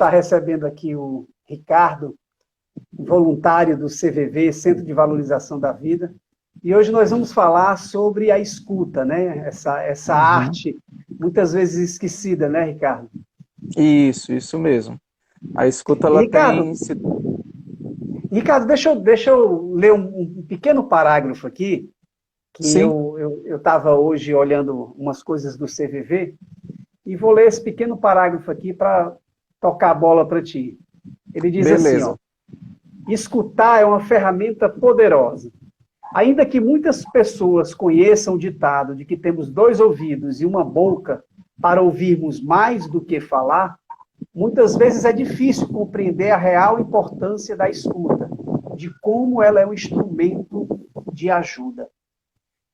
está recebendo aqui o Ricardo, voluntário do CVV, Centro de Valorização da Vida, e hoje nós vamos falar sobre a escuta, né? Essa Uhum. arte muitas vezes esquecida, né, Ricardo? Isso mesmo. A escuta, E ela Ricardo, tem se... Ricardo, deixa eu ler um pequeno parágrafo aqui, que Sim, eu estava hoje olhando umas coisas do CVV, e vou ler esse pequeno parágrafo aqui para tocar a bola para ti. Ele diz assim, ó: beleza. escutar é uma ferramenta poderosa. Ainda que muitas pessoas conheçam o ditado de que temos dois ouvidos e uma boca para ouvirmos mais do que falar, muitas vezes é difícil compreender a real importância da escuta, de como ela é um instrumento de ajuda.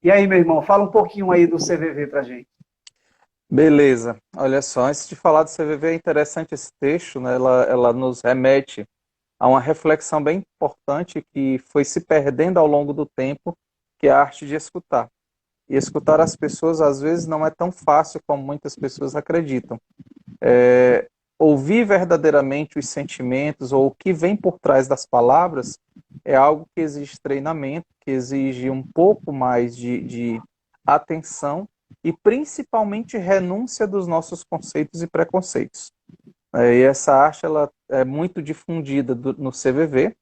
E aí, meu irmão, fala um pouquinho aí do CVV para gente. Beleza. Olha só, antes de falar do CVV, é interessante esse texto, né? Ela nos remete a uma reflexão bem importante que foi se perdendo ao longo do tempo, que é a arte de escutar. E escutar as pessoas, às vezes, não é tão fácil como muitas pessoas acreditam. Ouvir verdadeiramente os sentimentos ou o que vem por trás das palavras é algo que exige treinamento, que exige um pouco mais de atenção e principalmente renúncia dos nossos conceitos e preconceitos. E essa arte ela é muito difundida no CVV,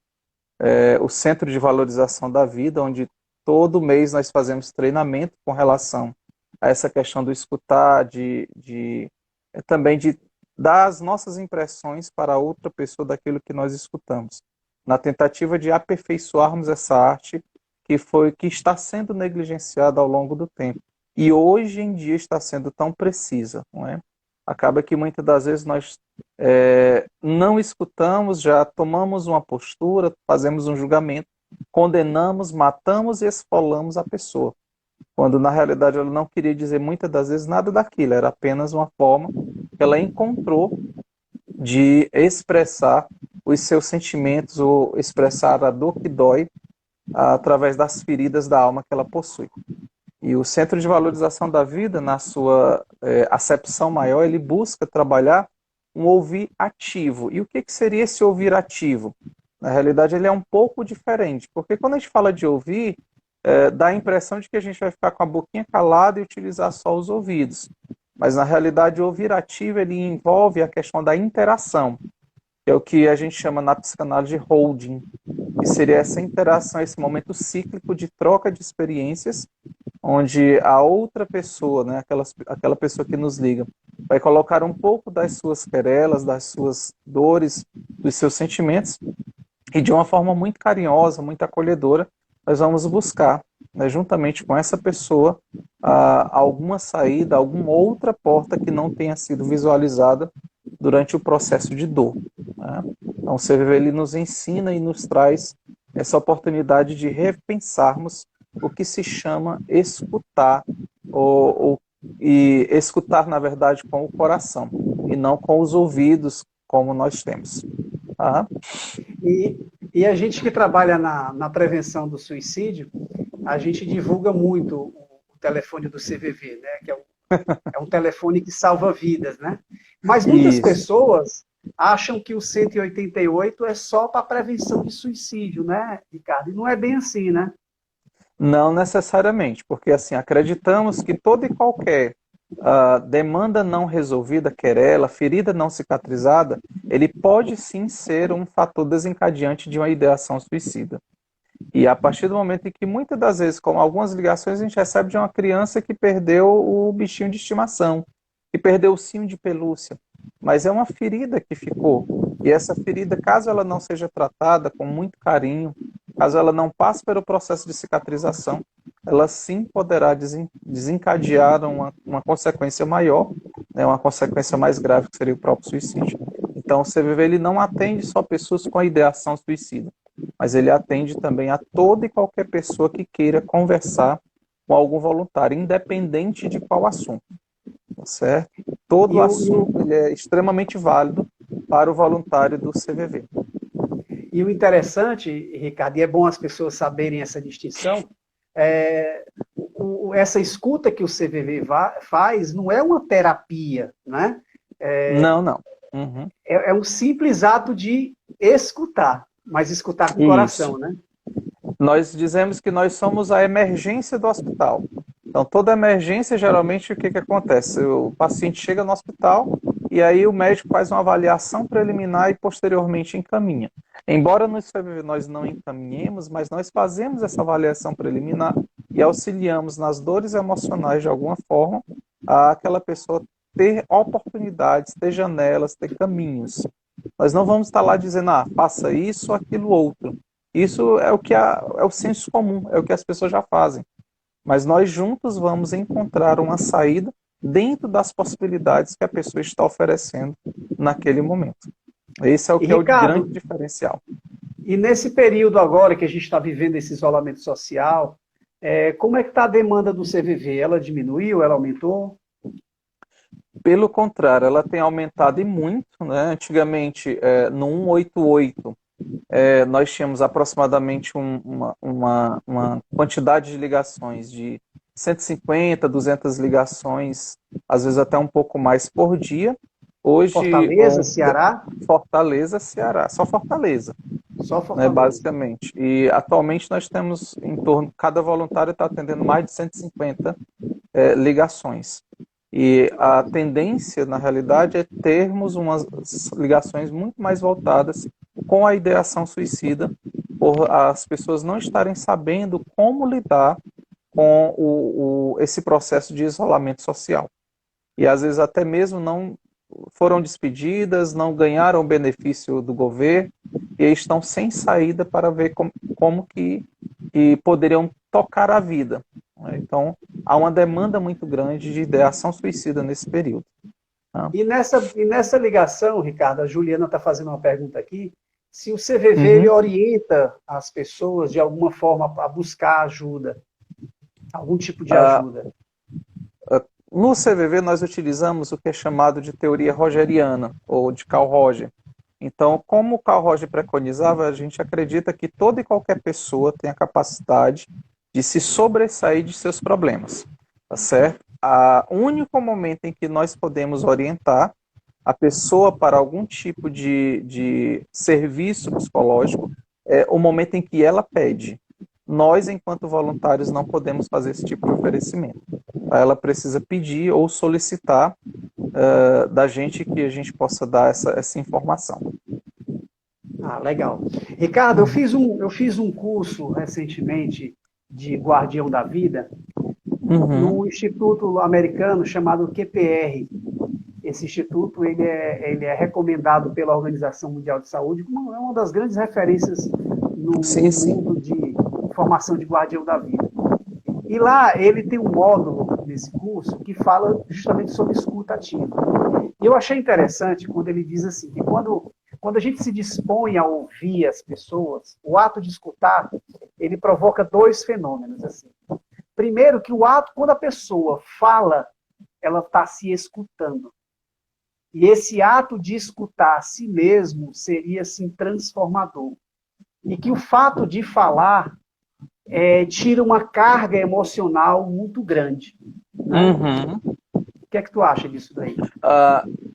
o Centro de Valorização da Vida, onde todo mês nós fazemos treinamento com relação a essa questão do escutar, também de dar as nossas impressões para a outra pessoa daquilo que nós escutamos, na tentativa de aperfeiçoarmos essa arte que está sendo negligenciada ao longo do tempo e hoje em dia está sendo tão precisa, não é? Acaba que muitas das vezes nós não escutamos, já tomamos uma postura, fazemos um julgamento, condenamos, matamos e esfolamos a pessoa, quando na realidade ela não queria dizer muitas das vezes nada daquilo, era apenas uma forma que ela encontrou de expressar os seus sentimentos ou expressar a dor que dói através das feridas da alma que ela possui. E o Centro de Valorização da Vida, na sua acepção maior, ele busca trabalhar um ouvir ativo. E o que seria esse ouvir ativo? Na realidade, ele é um pouco diferente, porque quando a gente fala de ouvir, dá a impressão de que a gente vai ficar com a boquinha calada e utilizar só os ouvidos. Mas, na realidade, o ouvir ativo ele envolve a questão da interação, que é o que a gente chama na psicanálise de holding, que seria essa interação, esse momento cíclico de troca de experiências, onde a outra pessoa, né, aquela pessoa que nos liga, vai colocar um pouco das suas querelas, das suas dores, dos seus sentimentos, e de uma forma muito carinhosa, muito acolhedora, nós vamos buscar, né, juntamente com essa pessoa, alguma saída, alguma outra porta que não tenha sido visualizada durante o processo de dor. Né? Então, o CVV ele nos ensina e nos traz essa oportunidade de repensarmos o que se chama escutar, e escutar, na verdade, com o coração, e não com os ouvidos, como nós temos. Tá? E, e a gente que trabalha na prevenção do suicídio, a gente divulga muito o telefone do CVV, né? Que é um telefone que salva vidas, né? Mas muitas Isso. pessoas acham que o 188 é só para prevenção de suicídio, né, Ricardo? E não é bem assim, né? Não necessariamente, porque assim, acreditamos que toda e qualquer demanda não resolvida, querela, ferida não cicatrizada, ele pode sim ser um fator desencadeante de uma ideação suicida. E a partir do momento em que muitas das vezes, com algumas ligações, a gente recebe de uma criança que perdeu o bichinho de estimação, que perdeu o cinho de pelúcia, mas é uma ferida que ficou. E essa ferida, caso ela não seja tratada com muito carinho, caso ela não passe pelo processo de cicatrização, ela sim poderá desencadear uma consequência maior, né, uma consequência mais grave, que seria o próprio suicídio. Então, o CVV ele não atende só pessoas com a ideação suicida, mas ele atende também a toda e qualquer pessoa que queira conversar com algum voluntário, independente de qual assunto, tá certo? Todo E o, e assunto o, ele é extremamente válido para o voluntário do CVV. e o interessante, Ricardo, e é bom as pessoas saberem essa distinção, essa escuta que o CVV faz não é uma terapia, né? Não, não. Uhum. É um simples ato de escutar, mas escutar com o Isso. coração, né? Nós dizemos que nós somos a emergência do hospital. Então, toda emergência, geralmente, o que que acontece? O paciente chega no hospital e aí o médico faz uma avaliação preliminar e posteriormente encaminha. Embora no CVV nós não encaminhemos, mas nós fazemos essa avaliação preliminar e auxiliamos nas dores emocionais de alguma forma a aquela pessoa ter oportunidades, ter janelas, ter caminhos. Nós não vamos estar lá dizendo, faça isso ou aquilo outro. Isso é o que é o senso comum, é o que as pessoas já fazem. Mas nós juntos vamos encontrar uma saída dentro das possibilidades que a pessoa está oferecendo naquele momento. Esse é o E que é o grande Ricardo, diferencial. e nesse período agora que a gente está vivendo esse isolamento social, como é que está a demanda do CVV? Ela diminuiu, ela aumentou? Pelo contrário, ela tem aumentado e muito, né? Antigamente, no 188, nós tínhamos aproximadamente uma quantidade de ligações de 150, 200 ligações, às vezes até um pouco mais por dia. Hoje, Fortaleza, Ceará? Fortaleza, Ceará, só Fortaleza, Só né, Fortaleza. basicamente. E atualmente nós temos em torno, cada voluntário está atendendo mais de 150 ligações. E a tendência, na realidade, é termos umas ligações muito mais voltadas com a ideação suicida, por as pessoas não estarem sabendo como lidar com esse processo de isolamento social. E às vezes até mesmo não foram despedidas, não ganharam o benefício do governo e estão sem saída para ver como que poderiam tocar a vida. Então, há uma demanda muito grande de ideação suicida nesse período. Tá? E nessa ligação, Ricardo, a Juliana está fazendo uma pergunta aqui, se o CVV ele Uhum. orienta as pessoas de alguma forma a buscar ajuda, algum tipo de Ah, ajuda. no CVV, nós utilizamos o que é chamado de teoria rogeriana, ou de Carl Roger. Então, como o Carl Roger preconizava, a gente acredita que toda e qualquer pessoa tem a capacidade de se sobressair de seus problemas, tá certo? O único momento em que nós podemos orientar a pessoa para algum tipo de serviço psicológico é o momento em que ela pede. Nós, enquanto voluntários, não podemos fazer esse tipo de oferecimento. Ela precisa pedir ou solicitar da gente que a gente possa dar essa informação. Ah, legal. Ricardo, eu fiz um curso recentemente de Guardião da Vida Uhum. no Instituto Americano chamado QPR. Esse instituto ele é recomendado pela Organização Mundial de Saúde como uma das grandes referências no Sim, sim. mundo de formação de Guardião da Vida. E lá ele tem um módulo nesse curso que fala justamente sobre escuta ativa. E eu achei interessante quando ele diz assim, que quando a gente se dispõe a ouvir as pessoas, o ato de escutar, ele provoca dois fenômenos. Assim. Primeiro, que o ato, quando a pessoa fala, ela está se escutando. E esse ato de escutar a si mesmo seria, assim, transformador. E que o fato de falar tira uma carga emocional muito grande. Né? Uhum. O que é que tu acha disso daí?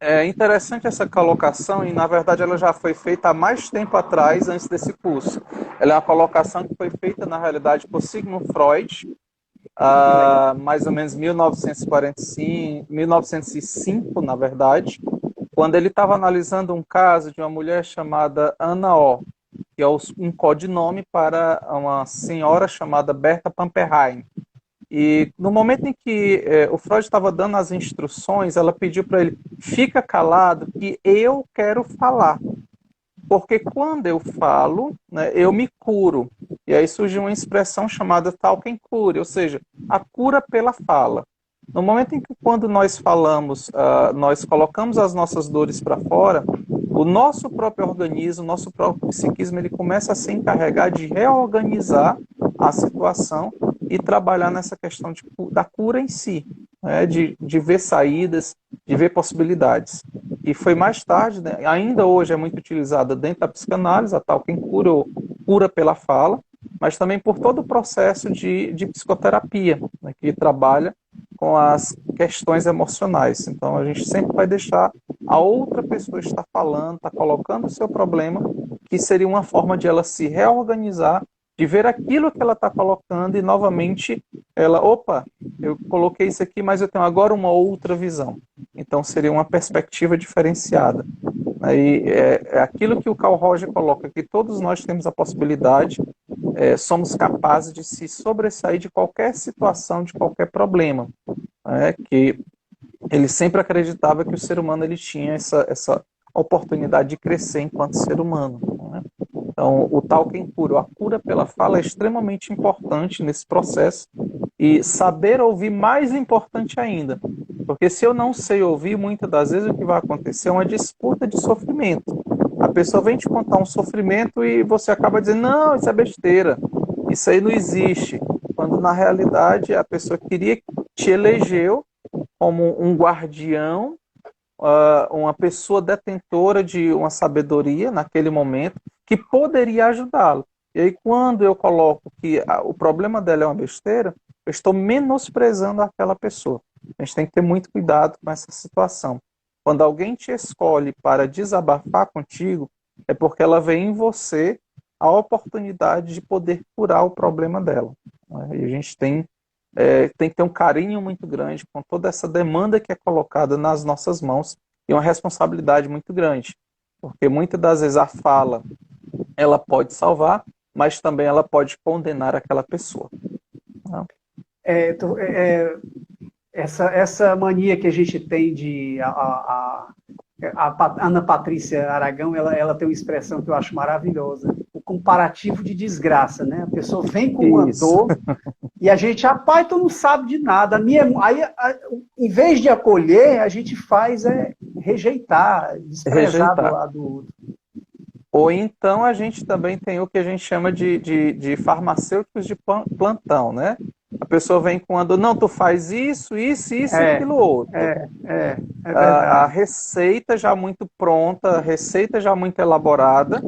É interessante essa colocação e, na verdade, ela já foi feita há mais tempo atrás, antes desse curso. Ela é uma colocação que foi feita, na realidade, por Sigmund Freud, Que legal. mais ou menos 1945, 1905, na verdade, quando ele estava analisando um caso de uma mulher chamada Anna O, que é um codinome para uma senhora chamada Berta Pamperheim. E no momento em que o Freud estava dando as instruções, ela pediu para ele, fica calado que eu quero falar. Porque quando eu falo, né, eu me curo. E aí surge uma expressão chamada talking cure, ou seja, a cura pela fala. No momento em que quando nós falamos, nós colocamos as nossas dores para fora, o nosso próprio organismo, o nosso próprio psiquismo, ele começa a se encarregar de reorganizar a situação e trabalhar nessa questão da cura em si, né, de ver saídas, de ver possibilidades. E foi mais tarde, né, ainda hoje é muito utilizada dentro da psicanálise, a tal quem cura ou cura pela fala, mas também por todo o processo de psicoterapia, né, que trabalha com as questões emocionais. Então a gente sempre vai deixar a outra pessoa está falando, está colocando o seu problema, que seria uma forma de ela se reorganizar, de ver aquilo que ela está colocando e novamente ela, opa, eu coloquei isso aqui, mas eu tenho agora uma outra visão. Então seria uma perspectiva diferenciada. Aí é aquilo que o Carl Roger coloca, que todos nós temos a possibilidade, somos capazes de se sobressair de qualquer situação, de qualquer problema. Que ele sempre acreditava que o ser humano ele tinha essa oportunidade de crescer enquanto ser humano. Né? Então, o Tolkien cura, a cura pela fala é extremamente importante nesse processo e saber ouvir mais importante ainda. Porque se eu não sei ouvir, muitas das vezes o que vai acontecer é uma disputa de sofrimento. A pessoa vem te contar um sofrimento e você acaba dizendo, não, isso é besteira, isso aí não existe. Quando na realidade a pessoa te elegeu como um guardião, uma pessoa detentora de uma sabedoria naquele momento, que poderia ajudá-lo. E aí quando eu coloco que o problema dela é uma besteira, eu estou menosprezando aquela pessoa. A gente tem que ter muito cuidado com essa situação. Quando alguém te escolhe para desabafar contigo, é porque ela vê em você a oportunidade de poder curar o problema dela. E a gente tem que ter um carinho muito grande com toda essa demanda que é colocada nas nossas mãos e uma responsabilidade muito grande. Porque muitas das vezes a fala, ela pode salvar, mas também ela pode condenar aquela pessoa. Não? Essa mania que a gente tem de... A Ana Patrícia Aragão, ela tem uma expressão que eu acho maravilhosa. O comparativo de desgraça, né? A pessoa vem com uma dor e a gente, rapaz, tu não sabe de nada. Em vez de acolher, a gente faz rejeitar, desprezar do lado do outro. Ou então a gente também tem o que a gente chama de farmacêuticos de plantão, né? A pessoa vem com a dor, não, tu faz isso e aquilo outro. É verdade. A receita já muito pronta, a receita já muito elaborada,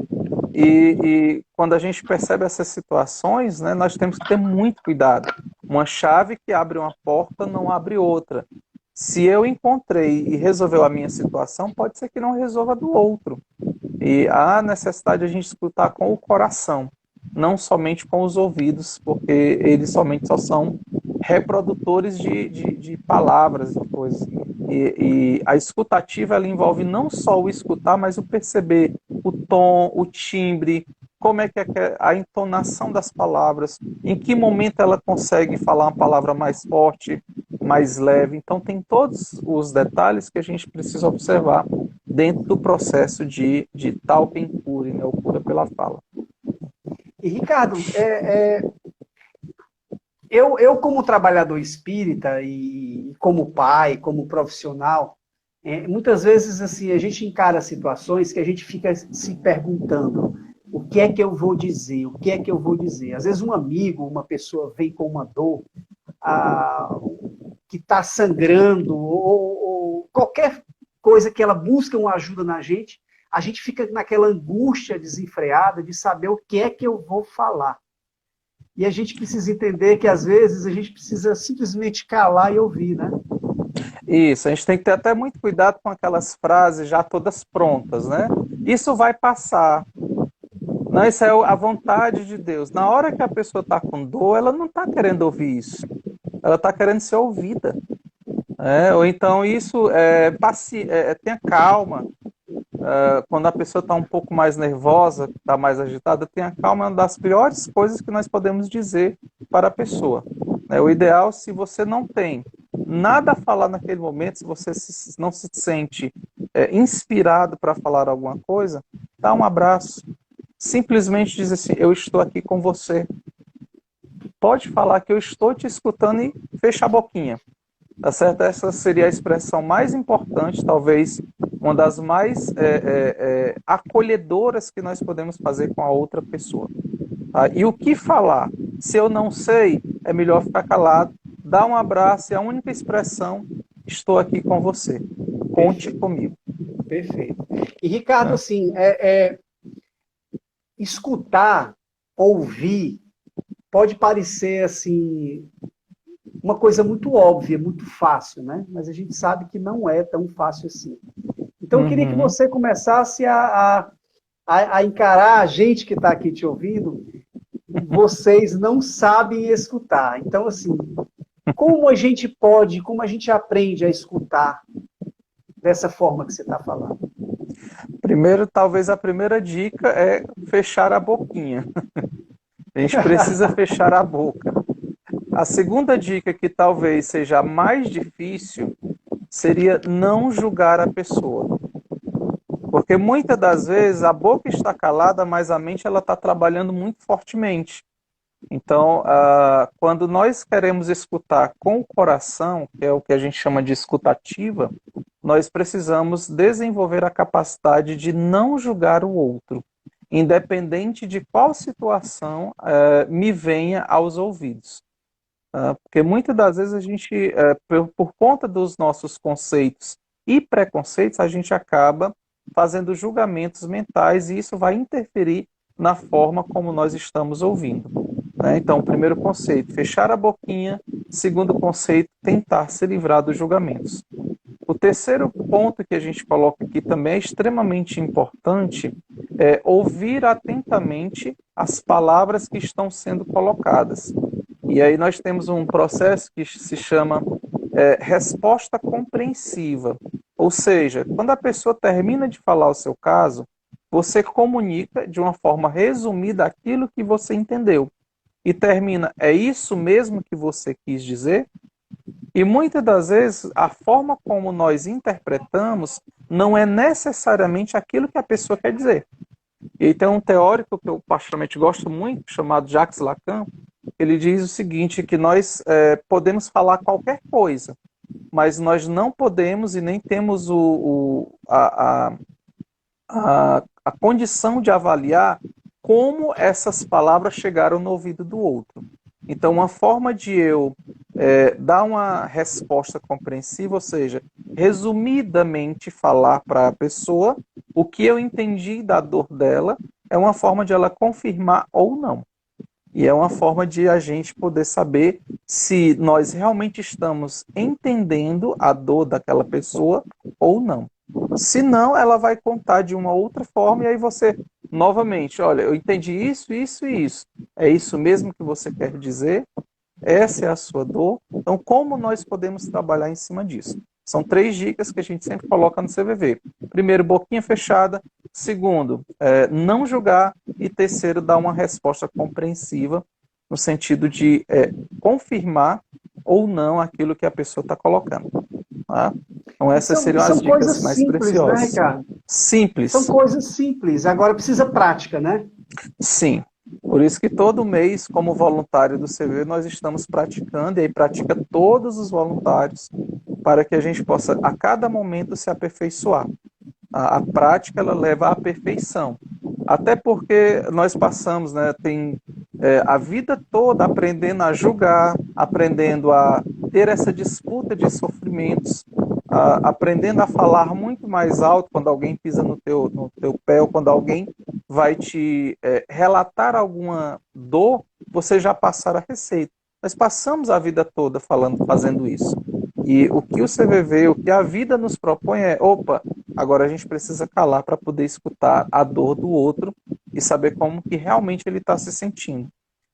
e quando a gente percebe essas situações, né, nós temos que ter muito cuidado. Uma chave que abre uma porta não abre outra. Se eu encontrei e resolveu a minha situação, pode ser que não resolva do outro. E há necessidade de a gente escutar com o coração, não somente com os ouvidos, porque eles somente só são reprodutores de palavras, de coisas. E a escutativa ela envolve não só o escutar, mas o perceber o tom, o timbre, como é que é a entonação das palavras, em que momento ela consegue falar uma palavra mais forte, mais leve. Então tem todos os detalhes que a gente precisa observar dentro do processo de Tolkien cure, né, ou cura pela fala. E Ricardo, eu como trabalhador espírita e como pai, como profissional, muitas vezes assim a gente encara situações que a gente fica se perguntando o que é que eu vou dizer, o que é que eu vou dizer. Às vezes um amigo, uma pessoa vem com uma dor que está sangrando ou qualquer coisa que ela busca uma ajuda na gente, a gente fica naquela angústia desenfreada de saber o que é que eu vou falar. E a gente precisa entender que, às vezes, a gente precisa simplesmente calar e ouvir, né? Isso, a gente tem que ter até muito cuidado com aquelas frases já todas prontas, né? Isso vai passar. Não, isso é a vontade de Deus. Na hora que a pessoa está com dor, ela não está querendo ouvir isso. Ela está querendo ser ouvida. Ou então isso, tenha calma. Quando a pessoa está um pouco mais nervosa, está mais agitada, tenha calma, é uma das piores coisas que nós podemos dizer para a pessoa. O ideal, se você não tem nada a falar naquele momento, se você não se sente inspirado para falar alguma coisa, dá um abraço. Simplesmente diz assim, eu estou aqui com você. Pode falar que eu estou te escutando e fecha a boquinha. Tá certo? Essa seria a expressão mais importante, talvez uma das mais acolhedoras que nós podemos fazer com a outra pessoa. Tá? E o que falar? Se eu não sei, é melhor ficar calado, dar um abraço e a única expressão, estou aqui com você. Conte comigo. Perfeito. E, Ricardo, assim, escutar, ouvir, pode parecer, assim, uma coisa muito óbvia, muito fácil, né? Mas a gente sabe que não é tão fácil assim. Então, eu queria que Uhum. você começasse a encarar a gente que está aqui te ouvindo. Vocês não sabem escutar. Então, assim, como a gente aprende a escutar dessa forma que você está falando? Primeiro, talvez a primeira dica é fechar a boquinha. A gente precisa fechar a boca. A segunda dica, que talvez seja a mais difícil, seria não julgar a pessoa. Porque muitas das vezes a boca está calada, mas a mente ela está trabalhando muito fortemente. Então, quando nós queremos escutar com o coração, que é o que a gente chama de escutativa, nós precisamos desenvolver a capacidade de não julgar o outro, independente de qual situação me venha aos ouvidos. Porque muitas das vezes a gente, por conta dos nossos conceitos e preconceitos, a gente acaba fazendo julgamentos mentais e isso vai interferir na forma como nós estamos ouvindo. Né? Então, o primeiro conceito, fechar a boquinha. Segundo conceito, tentar se livrar dos julgamentos. O terceiro ponto que a gente coloca aqui também é extremamente importante, é ouvir atentamente as palavras que estão sendo colocadas. E aí nós temos um processo que se chama resposta compreensiva. Ou seja, quando a pessoa termina de falar o seu caso, você comunica de uma forma resumida aquilo que você entendeu. E termina, é isso mesmo que você quis dizer? E muitas das vezes, a forma como nós interpretamos não é necessariamente aquilo que a pessoa quer dizer. E tem um teórico que eu particularmente gosto muito, chamado Jacques Lacan, ele diz o seguinte, que nós podemos falar qualquer coisa, mas nós não podemos e nem temos a condição de avaliar como essas palavras chegaram no ouvido do outro. Então, uma forma de eu dar uma resposta compreensiva, ou seja, resumidamente falar para a pessoa o que eu entendi da dor dela, é uma forma de ela confirmar ou não. E é uma forma de a gente poder saber se nós realmente estamos entendendo a dor daquela pessoa ou não. Se não, ela vai contar de uma outra forma e aí você, novamente, olha, eu entendi isso, isso e isso. É isso mesmo que você quer dizer? Essa é a sua dor? Então, como nós podemos trabalhar em cima disso? São 3 dicas que a gente sempre coloca no CVV. Primeiro, boquinha fechada. Segundo, não julgar. E terceiro, dar uma resposta compreensiva, no sentido de confirmar ou não aquilo que a pessoa está colocando. Tá? Então, essas seriam as São dicas coisas mais simples, né, preciosas. Ricardo? São Simples. coisas simples. Agora precisa prática, né? Sim. Por isso que todo mês, como voluntário do CV, nós estamos praticando, e aí pratica todos os voluntários, para que a gente possa, a cada momento, se aperfeiçoar. A prática, ela leva à perfeição. Até porque nós passamos, né, a vida toda aprendendo a julgar, aprendendo a ter essa disputa de sofrimentos, aprendendo a falar muito mais alto quando alguém pisa no teu pé, ou quando alguém vai te relatar alguma dor, você já passar a receita. Nós passamos a vida toda fazendo isso. E o que o CVV, o que a vida nos propõe é, opa, agora a gente precisa calar para poder escutar a dor do outro e saber como que realmente ele está se sentindo.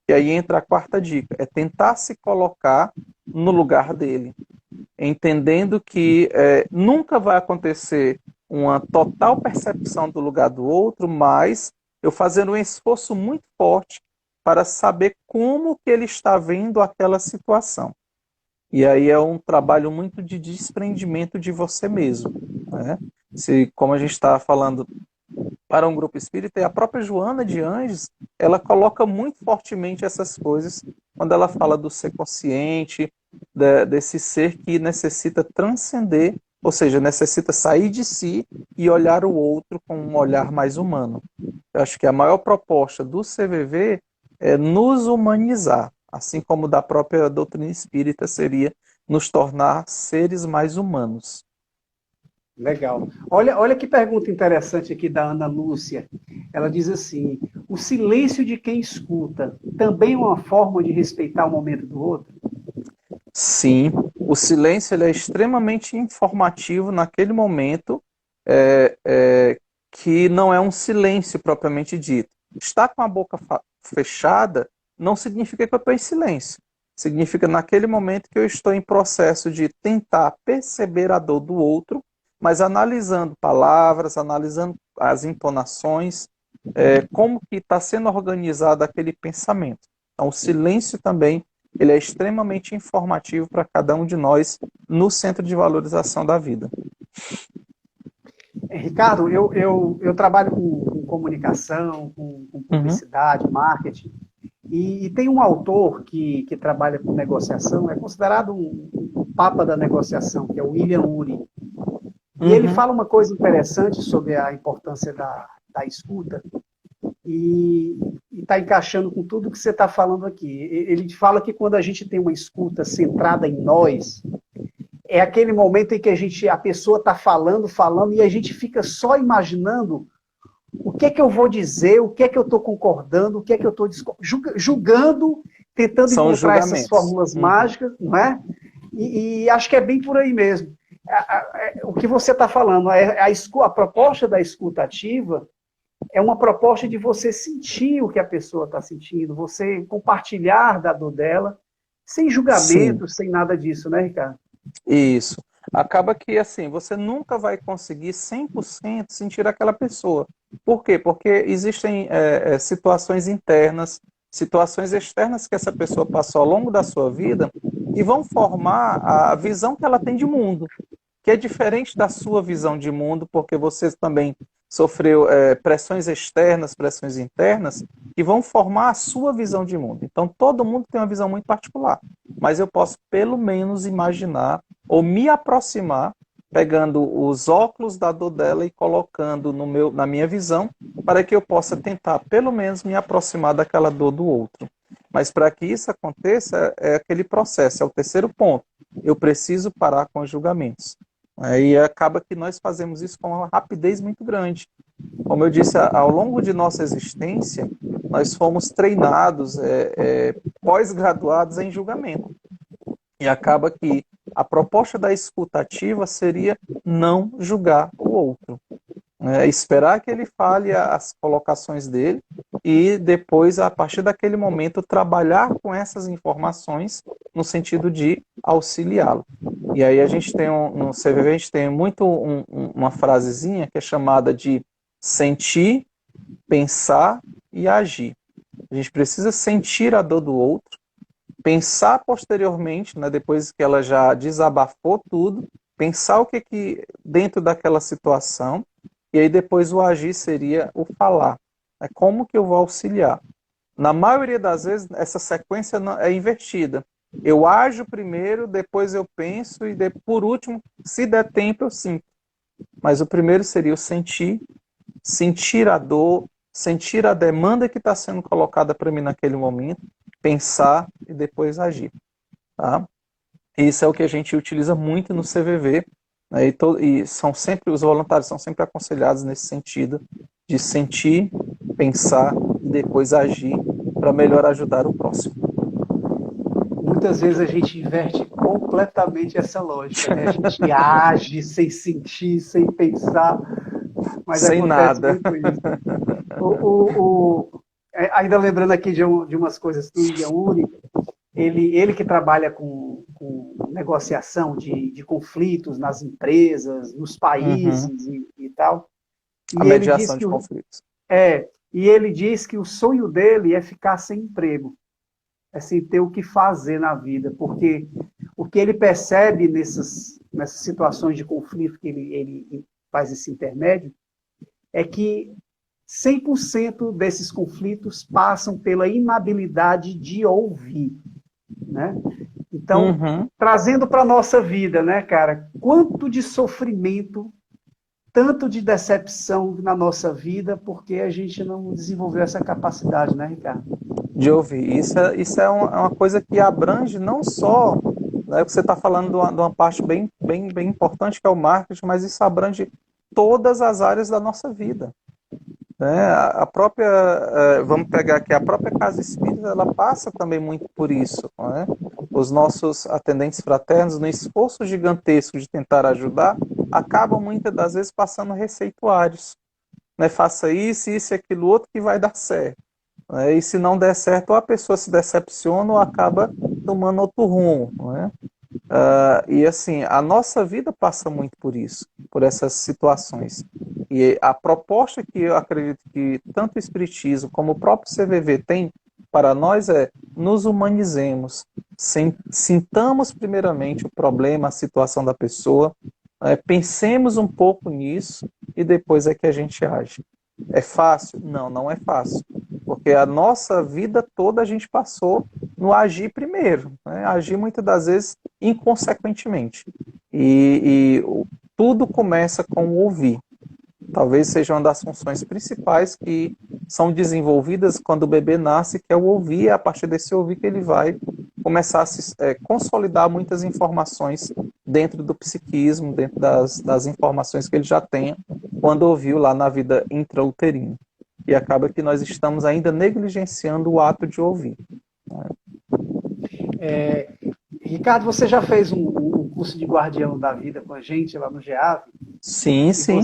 E aí entra a quarta dica, é tentar se colocar no lugar dele, entendendo que nunca vai acontecer uma total percepção do lugar do outro, mas eu fazendo um esforço muito forte para saber como que ele está vendo aquela situação. E aí é um trabalho muito de desprendimento de você mesmo. Né? Como a gente está falando para um grupo espírita, e a própria Joana de Anjos, ela coloca muito fortemente essas coisas quando ela fala do ser consciente, desse ser que necessita transcender, ou seja, necessita sair de si e olhar o outro com um olhar mais humano. Eu acho que a maior proposta do CVV é nos humanizar, assim como da própria doutrina espírita seria nos tornar seres mais humanos. Legal. Olha que pergunta interessante aqui da Ana Lúcia. Ela diz assim: o silêncio de quem escuta também é uma forma de respeitar o momento do outro? Sim, o silêncio ele é extremamente informativo naquele momento, que não é um silêncio propriamente dito. Estar com a boca fechada não significa que eu estou em silêncio. Significa naquele momento que eu estou em processo de tentar perceber a dor do outro, mas analisando palavras, analisando as entonações, como que está sendo organizado aquele pensamento. Então, o silêncio também ele é extremamente informativo para cada um de nós no centro de valorização da vida. Ricardo, eu trabalho com comunicação, com publicidade, marketing, e tem um autor que trabalha com negociação, é considerado um papa da negociação, que é o William Ury. E ele fala uma coisa interessante sobre a importância da escuta, e está encaixando com tudo que você está falando aqui. Ele fala que quando a gente tem uma escuta centrada em nós, é aquele momento em que a pessoa está falando, e a gente fica só imaginando o que é que eu vou dizer, o que é que eu estou concordando, o que é que eu estou julgando, tentando encontrar essas fórmulas mágicas, não é? E acho que é bem por aí mesmo. O que você está falando, a proposta da escuta ativa é uma proposta de você sentir o que a pessoa está sentindo, você compartilhar da dor dela, sem julgamento, sem nada disso, né, Ricardo? Isso. Acaba que, assim, você nunca vai conseguir 100% sentir aquela pessoa. Por quê? Porque existem situações internas, situações externas que essa pessoa passou ao longo da sua vida e vão formar a visão que ela tem de mundo, que é diferente da sua visão de mundo, porque você também sofreu pressões externas, pressões internas, que vão formar a sua visão de mundo. Então, todo mundo tem uma visão muito particular, mas eu posso, pelo menos, imaginar ou me aproximar, pegando os óculos da dor dela e colocando na minha visão, para que eu possa tentar, pelo menos, me aproximar daquela dor do outro. Mas, para que isso aconteça, é aquele processo, é o terceiro ponto. Eu preciso parar com os julgamentos. E acaba que nós fazemos isso com uma rapidez muito grande. Como eu disse, ao longo de nossa existência, nós fomos treinados, pós-graduados em julgamento. E acaba que a proposta da escuta ativa seria não julgar o outro. Esperar que ele fale as colocações dele e depois, a partir daquele momento, trabalhar com essas informações no sentido de auxiliá-lo. E aí a gente tem, no CVV, a gente tem muito uma frasezinha que é chamada de sentir, pensar e agir. A gente precisa sentir a dor do outro, pensar posteriormente, né, depois que ela já desabafou tudo, pensar o que dentro daquela situação, e aí depois o agir seria o falar. Como que eu vou auxiliar? Na maioria das vezes, essa sequência é invertida. Eu ajo primeiro, depois eu penso e por último, se der tempo, eu sinto. Mas o primeiro seria o sentir a dor, sentir a demanda que está sendo colocada para mim naquele momento, pensar e depois agir. Tá? Isso é o que a gente utiliza muito no CVV, né? E os voluntários são sempre aconselhados nesse sentido de sentir, pensar e depois agir para melhor ajudar o próximo. Muitas vezes a gente inverte completamente essa lógica, né? A gente age sem sentir, sem pensar, mas sem acontece nada. muito isso. Ainda lembrando aqui de umas coisas do William Ury, ele que trabalha com negociação de conflitos nas empresas, nos países e tal. A mediação de conflitos. E ele diz que o sonho dele é ficar sem emprego, sem ter o que fazer na vida, porque o que ele percebe nessas situações de conflito que ele faz esse intermédio é que 100% desses conflitos passam pela inabilidade de ouvir, né? Então, trazendo para a nossa vida, né, cara, quanto de sofrimento, tanto de decepção na nossa vida, porque a gente não desenvolveu essa capacidade, né, Ricardo? De ouvir. Isso é uma coisa que abrange não só, né, que você está falando de uma parte bem importante, que é o marketing, mas isso abrange todas as áreas da nossa vida. A própria, vamos pegar aqui, a própria casa espírita, ela passa também muito por isso, né? os nossos atendentes fraternos, no esforço gigantesco de tentar ajudar, acabam muitas das vezes passando receituários, né? Faça isso, isso e aquilo outro que vai dar certo. Né? E se não der certo, ou a pessoa se decepciona ou acaba tomando outro rumo. Né? E assim, a nossa vida passa muito por isso, por essas situações. E a proposta que eu acredito que tanto o Espiritismo como o próprio CVV tem para nós é nos humanizemos, sintamos primeiramente o problema, a situação da pessoa, pensemos um pouco nisso e depois é que a gente age. É fácil? Não, não é fácil. Porque a nossa vida toda a gente passou no agir primeiro. Né? Agir muitas das vezes inconsequentemente. E tudo começa com o ouvir. Talvez seja uma das funções principais que são desenvolvidas quando o bebê nasce, que é o ouvir, e é a partir desse ouvir que ele vai começar a consolidar muitas informações dentro do psiquismo, dentro das informações que ele já tem quando ouviu lá na vida intrauterina. E acaba que nós estamos ainda negligenciando o ato de ouvir. Ricardo, você já fez um curso de guardião da vida com a gente lá no GEAV? Sim, sim.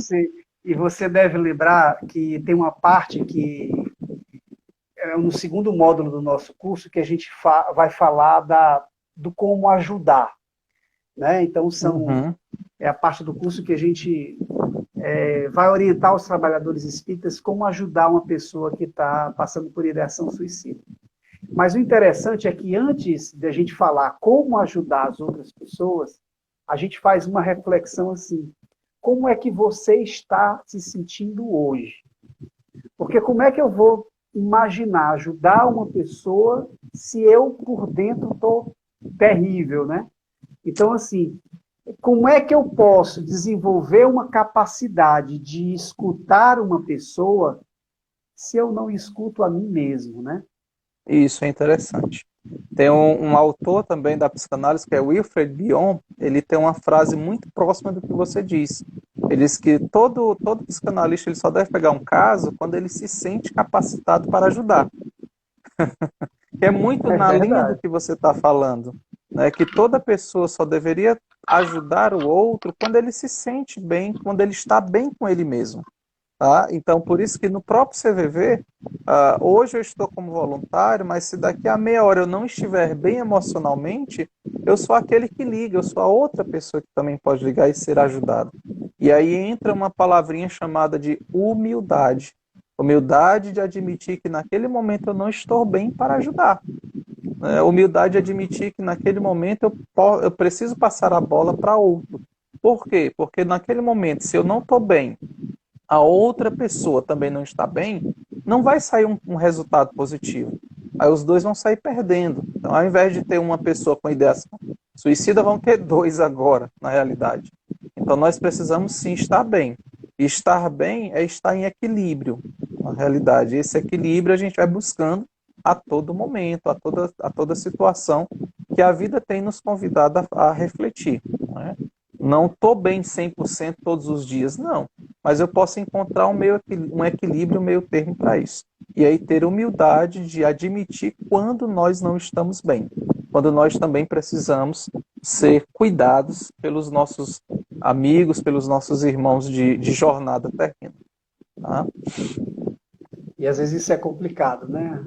E você deve lembrar que tem uma parte que é no segundo módulo do nosso curso que a gente vai falar do como ajudar. Né? Então, é a parte do curso que a gente vai orientar os trabalhadores espíritas como ajudar uma pessoa que está passando por ideação suicida. Mas o interessante é que antes de a gente falar como ajudar as outras pessoas, a gente faz uma reflexão assim: como é que você está se sentindo hoje? Porque como é que eu vou imaginar ajudar uma pessoa se eu, por dentro, estou terrível, né? Então, assim, como é que eu posso desenvolver uma capacidade de escutar uma pessoa se eu não escuto a mim mesmo, né? Isso é interessante. Tem um autor também da psicanálise, que é Wilfred Bion, ele tem uma frase muito próxima do que você disse. Ele diz que todo psicanalista ele só deve pegar um caso quando ele se sente capacitado para ajudar. Que é muito na linha do que você está falando. Né? Que toda pessoa só deveria ajudar o outro quando ele se sente bem, quando ele está bem com ele mesmo. Tá? Então, por isso que no próprio CVV, hoje eu estou como voluntário, mas se daqui a meia hora eu não estiver bem emocionalmente, eu sou aquele que liga, eu sou a outra pessoa que também pode ligar e ser ajudado. E aí entra uma palavrinha chamada de humildade. Humildade de admitir que naquele momento eu não estou bem para ajudar. Humildade de admitir que naquele momento eu preciso passar a bola para outro. Por quê? Porque naquele momento, se eu não estou bem, a outra pessoa também não está bem, não vai sair um resultado positivo. Aí os dois vão sair perdendo. Então, ao invés de ter uma pessoa com ideação suicida, vão ter dois agora, na realidade. Então, nós precisamos sim estar bem. E estar bem é estar em equilíbrio, na realidade. Esse equilíbrio a gente vai buscando a todo momento, a toda situação que a vida tem nos convidado a refletir. Não estou bem 100% todos os dias, não. Mas eu posso encontrar um equilíbrio, um meio termo para isso. E aí ter humildade de admitir quando nós não estamos bem. Quando nós também precisamos ser cuidados pelos nossos amigos, pelos nossos irmãos de jornada terrena. Tá? E às vezes isso é complicado, né?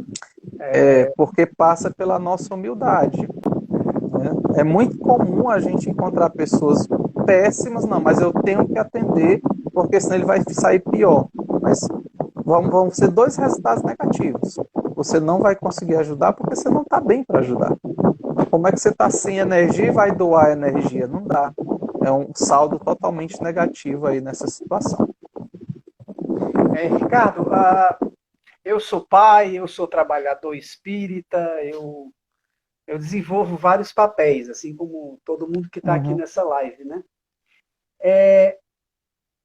Porque passa pela nossa humildade. Né? É muito comum a gente encontrar pessoas péssimas, não, mas eu tenho que atender, porque senão ele vai sair pior. Mas vão ser dois resultados negativos. Você não vai conseguir ajudar porque você não está bem para ajudar. Como é que você está sem energia e vai doar energia? Não dá. É um saldo totalmente negativo aí nessa situação. Ricardo, eu sou pai, eu sou trabalhador espírita, eu desenvolvo vários papéis, assim como todo mundo que está aqui nessa live, né?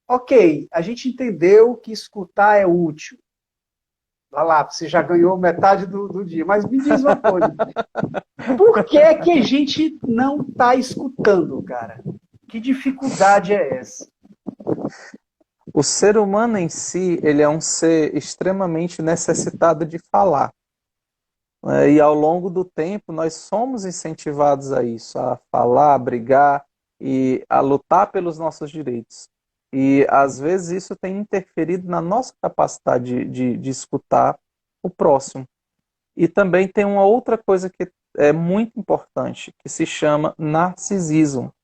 Ok, a gente entendeu que escutar é útil. Vai lá, você já ganhou metade do dia. Mas me diz uma coisa. Por que é que a gente não está escutando, cara? Que dificuldade é essa? O ser humano em si, ele é um ser extremamente necessitado de falar. E ao longo do tempo nós somos incentivados a isso, a falar, a brigar e a lutar pelos nossos direitos. E às vezes isso tem interferido na nossa capacidade de escutar o próximo. E também tem uma outra coisa que é muito importante, que se chama narcisismo.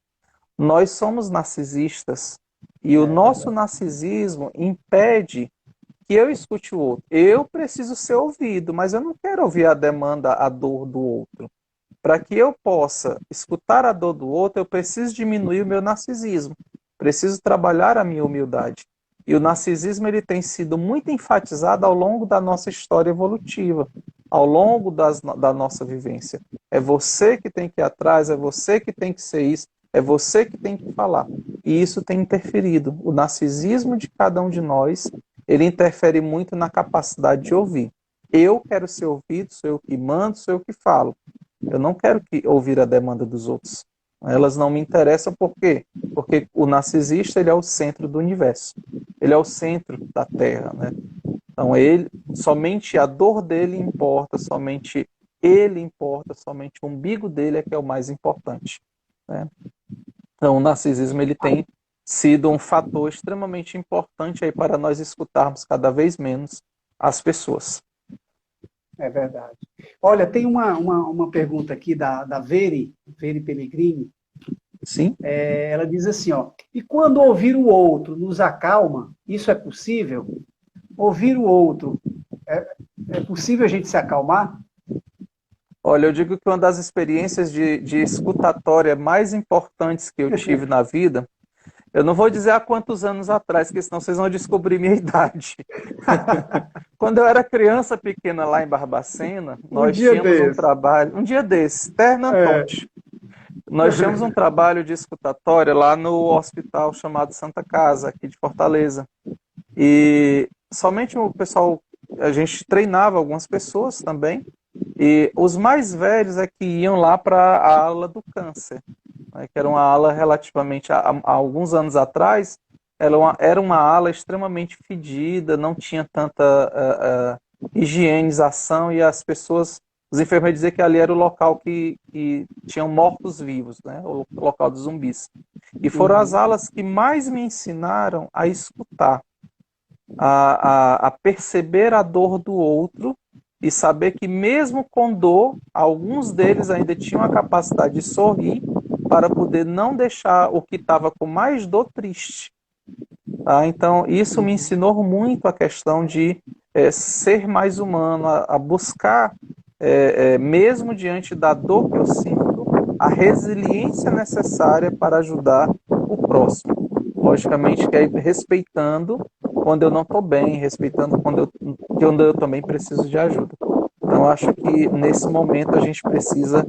Nós somos narcisistas e o nosso narcisismo impede que eu escute o outro. Eu preciso ser ouvido, mas eu não quero ouvir a demanda, a dor do outro. Para que eu possa escutar a dor do outro, eu preciso diminuir o meu narcisismo. Preciso trabalhar a minha humildade. E o narcisismo ele tem sido muito enfatizado ao longo da nossa história evolutiva, ao longo da nossa vivência. É você que tem que ir atrás, é você que tem que ser isso, é você que tem que falar. E isso tem interferido. O narcisismo de cada um de nós, ele interfere muito na capacidade de ouvir. Eu quero ser ouvido, sou eu que mando, sou eu que falo. Eu não quero ouvir a demanda dos outros. Elas não me interessam por quê? Porque o narcisista ele é o centro do universo. Ele é o centro da Terra, né? Então somente a dor dele importa, somente ele importa, somente o umbigo dele é que é o mais importante, né? Então o narcisismo ele tem sido um fator extremamente importante aí para nós escutarmos cada vez menos as pessoas. É verdade. Olha, tem uma pergunta aqui da Veri Pellegrini. Sim? Ela diz assim, ó, e quando ouvir o outro nos acalma, isso é possível? Ouvir o outro, é possível a gente se acalmar? Olha, eu digo que uma das experiências de escutatória mais importantes que eu tive na vida, eu não vou dizer há quantos anos atrás, porque senão vocês vão descobrir minha idade. Quando eu era criança pequena lá em Barbacena, Um nós dia tínhamos um desse. trabalho, um dia desse, Ternantonte, nós tínhamos um trabalho de escutatória lá no hospital chamado Santa Casa, aqui de Fortaleza. E somente o pessoal, a gente treinava algumas pessoas também, e os mais velhos é que iam lá para a ala do câncer, né, que era uma ala relativamente, há alguns anos atrás, era uma ala extremamente fedida, não tinha tanta higienização e as pessoas, os enfermeiros diziam que ali era o local que tinham mortos-vivos, né, o local dos zumbis. E foram as alas que mais me ensinaram a escutar, a perceber a dor do outro e saber que mesmo com dor, alguns deles ainda tinham a capacidade de sorrir para poder não deixar o que estava com mais dor triste. Tá? Então, isso me ensinou muito a questão de ser mais humano, a buscar, mesmo diante da dor que eu sinto, a resiliência necessária para ajudar o próximo. Logicamente que é respeitando quando eu não estou bem, respeitando quando eu também preciso de ajuda. Então, eu acho que nesse momento a gente precisa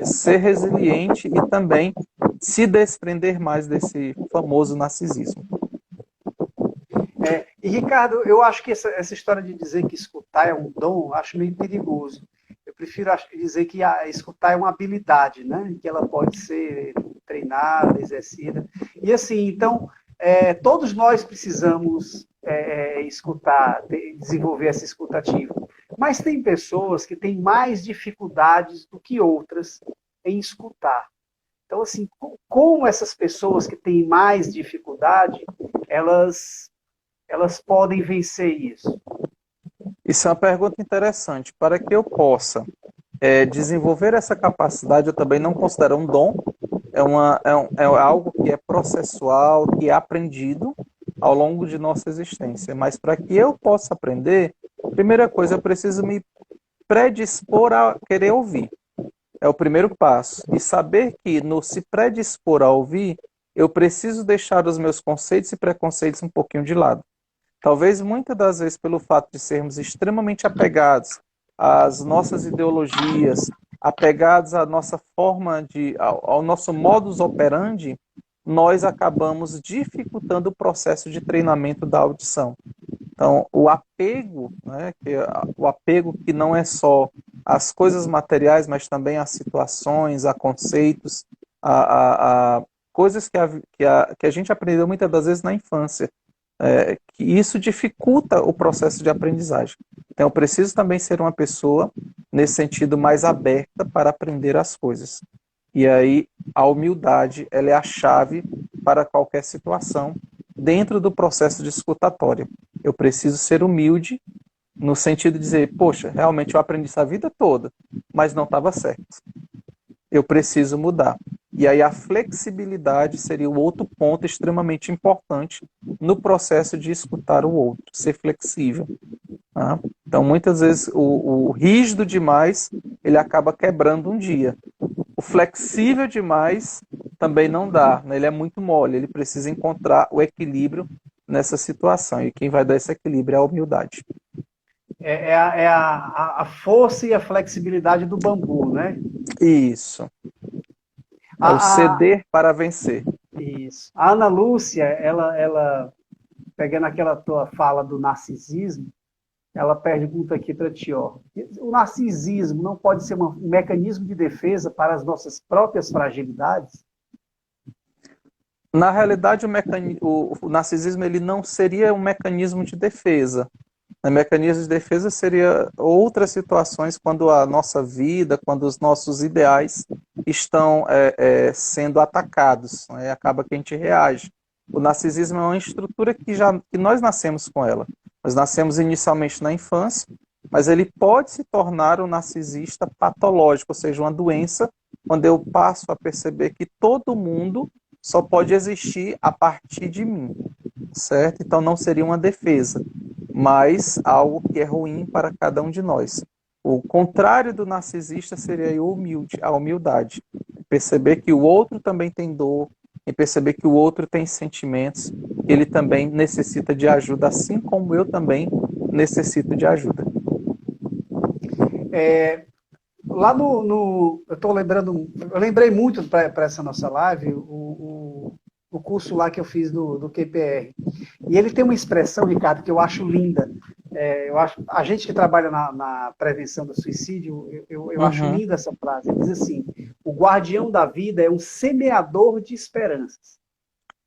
ser resiliente e também se desprender mais desse famoso narcisismo. E, Ricardo, eu acho que essa história de dizer que escutar é um dom, eu acho meio perigoso. Eu prefiro dizer que escutar é uma habilidade, né? Que ela pode ser treinada, exercida. E assim, então, todos nós precisamos escutar, desenvolver essa escutativa. Mas tem pessoas que têm mais dificuldades do que outras em escutar. Então, assim, como essas pessoas que têm mais dificuldade, elas podem vencer isso? Isso é uma pergunta interessante. Para que eu possa desenvolver essa capacidade, eu também não considero um dom, é algo que é processual, que é aprendido ao longo de nossa existência. Mas para que eu possa aprender, primeira coisa, eu preciso me predispor a querer ouvir. É o primeiro passo. E saber que no se predispor a ouvir, eu preciso deixar os meus conceitos e preconceitos um pouquinho de lado. Talvez muitas das vezes pelo fato de sermos extremamente apegados às nossas ideologias, apegados à nossa forma ao nosso modus operandi, nós acabamos dificultando o processo de treinamento da audição. Então, o apego, né, o apego que não é só às coisas materiais, mas também às situações, a conceitos, a coisas que a gente aprendeu muitas das vezes na infância. que isso dificulta o processo de aprendizagem. Então, eu preciso também ser uma pessoa, nesse sentido, mais aberta para aprender as coisas. E aí, a humildade, ela é a chave para qualquer situação dentro do processo de escutatória. Eu preciso ser humilde no sentido de dizer, poxa, realmente eu aprendi isso a vida toda, mas não estava certo. Eu preciso mudar. E aí a flexibilidade seria o outro ponto extremamente importante no processo de escutar o outro, ser flexível. Tá? Então, muitas vezes, o rígido demais, ele acaba quebrando um dia. O flexível demais também não dá, né? Ele é muito mole, ele precisa encontrar o equilíbrio nessa situação. E quem vai dar esse equilíbrio é a humildade. É a força e a flexibilidade do bambu, né? Isso. A, É o a, ceder para vencer. isso. A Ana Lúcia, ela, pegando aquela tua fala do narcisismo, ela pergunta aqui para ti, ó, o narcisismo não pode ser um mecanismo de defesa para as nossas próprias fragilidades? Na realidade, o narcisismo ele não seria um mecanismo de defesa. O mecanismo de defesa seria outras situações quando a nossa vida, quando os nossos ideais estão sendo atacados, né? Acaba que a gente reage. O narcisismo é uma estrutura que nós nascemos com ela. Nós nascemos inicialmente na infância, mas ele pode se tornar um narcisista patológico, ou seja, uma doença, quando eu passo a perceber que todo mundo só pode existir a partir de mim, certo? Então não seria uma defesa, mas algo que é ruim para cada um de nós. O contrário do narcisista seria a humildade. Perceber que o outro também tem dor, e perceber que o outro tem sentimentos, que ele também necessita de ajuda, assim como eu também necessito de ajuda. Lá eu estou lembrando, eu lembrei muito para essa nossa live o curso lá que eu fiz do QPR. E ele tem uma expressão, Ricardo, que eu acho linda. Eu acho, a gente que trabalha na prevenção do suicídio, eu acho Uhum. linda essa frase. Ele diz assim: o guardião da vida é um semeador de esperanças.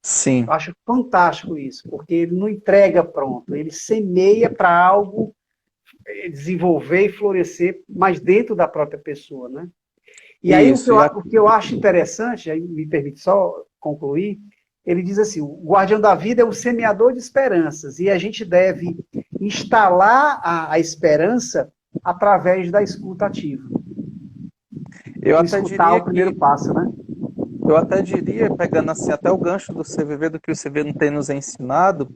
Sim, Eu acho fantástico isso, porque ele não entrega pronto, ele semeia para algo desenvolver e florescer, mas dentro da própria pessoa, né? E aí isso. o que eu acho interessante, aí me permite só concluir, ele diz assim, o guardião da vida é o semeador de esperanças, e a gente deve instalar a esperança através da escuta ativa. Eu O até escutar é diria o primeiro que passo, né? Eu até diria, pegando assim até o gancho do CVV, do que o CVV tem nos ensinado,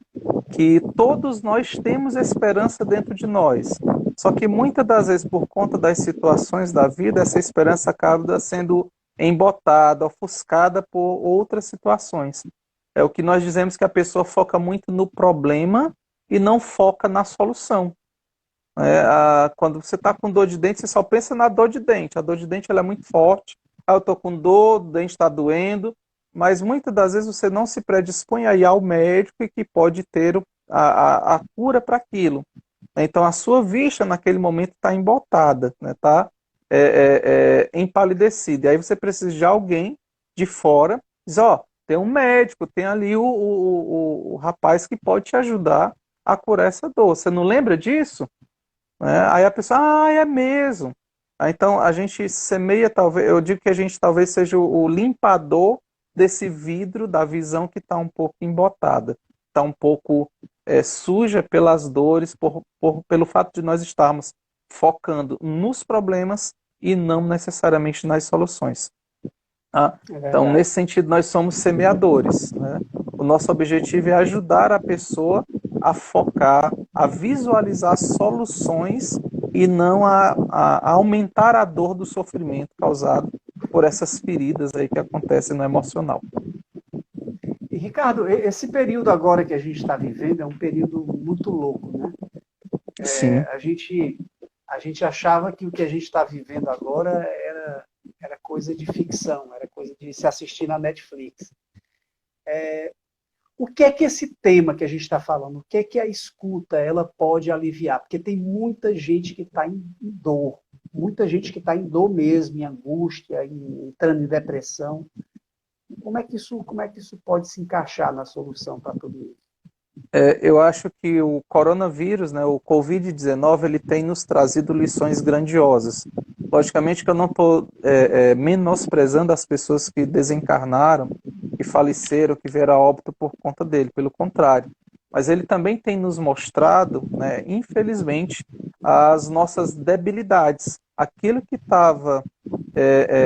que todos nós temos esperança dentro de nós. Só que muitas das vezes, por conta das situações da vida, essa esperança acaba sendo embotada, ofuscada por outras situações. É o que nós dizemos que a pessoa foca muito no problema e não foca na solução. Quando você está com dor de dente, você só pensa na dor de dente. A dor de dente ela é muito forte. Eu estou com dor, o dente está doendo, mas muitas das vezes você não se predispõe a ir ao médico e que pode ter a cura para aquilo. Então a sua vista naquele momento está embotada, né? Está empalidecida. E aí você precisa de alguém de fora, diz, ó, tem um médico, tem ali o rapaz que pode te ajudar a curar essa dor. Você não lembra disso? Aí a pessoa, é mesmo. Então a gente semeia, talvez, eu digo que a gente talvez seja o limpador desse vidro da visão que está um pouco embotada, está um pouco suja pelas dores, pelo fato de nós estarmos focando nos problemas e não necessariamente nas soluções. É Então, verdade. nesse sentido, nós somos semeadores, né? O nosso objetivo é ajudar a pessoa a focar, a visualizar soluções e não a aumentar a dor do sofrimento causado por essas feridas aí que acontecem no emocional. E, Ricardo, esse período agora que a gente está vivendo é um período muito louco, né? Sim, A gente achava que o que a gente está vivendo agora era coisa de ficção, era coisa de se assistir na Netflix. O que é que esse tema que a gente está falando, o que é que a escuta ela pode aliviar? Porque tem muita gente que está em dor, muita gente que está em dor mesmo, em angústia, entrando em depressão. Como é que isso pode se encaixar na solução para tudo isso? Eu acho que o coronavírus, né, o Covid-19, ele tem nos trazido lições grandiosas. Logicamente que eu não estou menosprezando as pessoas que desencarnaram, que faleceram, que vieram a óbito por conta dele, pelo contrário. Mas ele também tem nos mostrado, né, infelizmente, as nossas debilidades. Aquilo que estava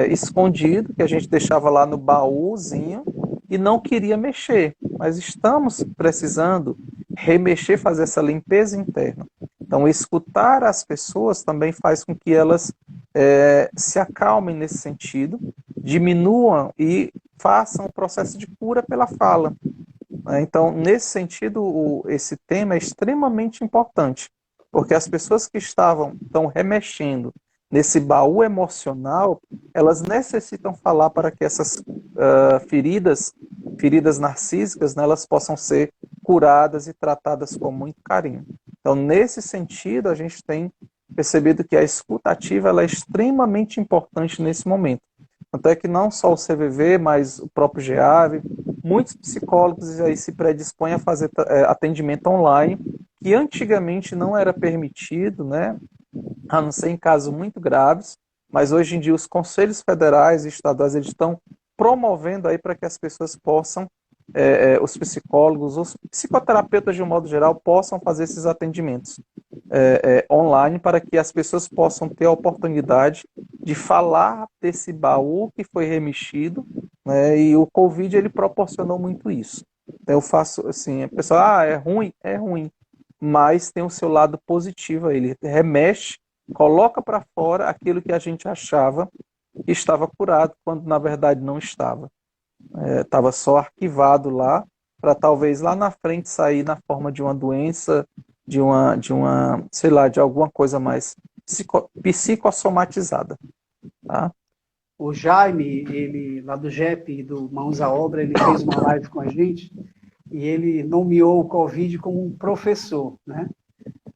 escondido, que a gente deixava lá no baúzinho e não queria mexer. Mas estamos precisando remexer, fazer essa limpeza interna. Então, escutar as pessoas também faz com que elas se acalmem nesse sentido, diminuam e façam o processo de cura pela fala. Então, nesse sentido, esse tema é extremamente importante, porque as pessoas que estão remexendo nesse baú emocional, elas necessitam falar para que essas feridas narcísicas, né, elas possam ser curadas e tratadas com muito carinho. Então, nesse sentido, a gente tem percebido que a escuta ativa ela é extremamente importante nesse momento. Tanto é que não só o CVV, mas o próprio GEAV, muitos psicólogos aí se predispõem a fazer atendimento online, que antigamente não era permitido, né? A não ser em casos muito graves, mas hoje em dia os conselhos federais e estaduais eles estão promovendo aí para que as pessoas possam, os psicólogos, os psicoterapeutas de um modo geral, possam fazer esses atendimentos online para que as pessoas possam ter a oportunidade de falar desse baú que foi remexido, né, e o Covid ele proporcionou muito isso. Eu faço assim, a pessoa, é ruim, mas tem o seu lado positivo, ele remexe, coloca para fora aquilo que a gente achava que estava curado, quando na verdade não estava. Estava só arquivado lá, para talvez lá na frente sair na forma de uma doença, sei lá, de alguma coisa mais psicossomatizada. Tá? O Jaime, ele lá do JEP, do Mãos à Obra, ele fez uma live com a gente e ele nomeou o Covid como um professor, né?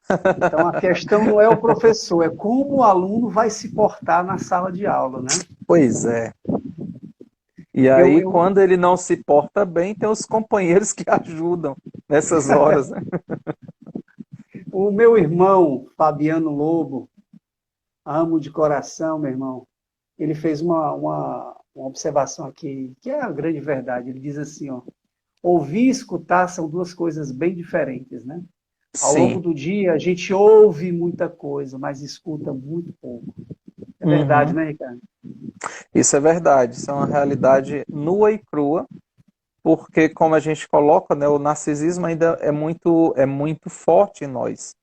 Então a questão não é o professor, é como o aluno vai se portar na sala de aula, né? Pois é. E aí, quando ele não se porta bem, tem os companheiros que ajudam nessas horas, né? O meu irmão, Fabiano Lobo, amo de coração, meu irmão, ele fez uma observação aqui, que é a grande verdade. Ele diz assim, ó, ouvir e escutar são duas coisas bem diferentes, né? Ao longo do dia, a gente ouve muita coisa, mas escuta muito pouco. É verdade, né, Ricardo? Isso é verdade. Isso é uma realidade nua e crua, porque, como a gente coloca, né, o narcisismo ainda é muito forte em nós.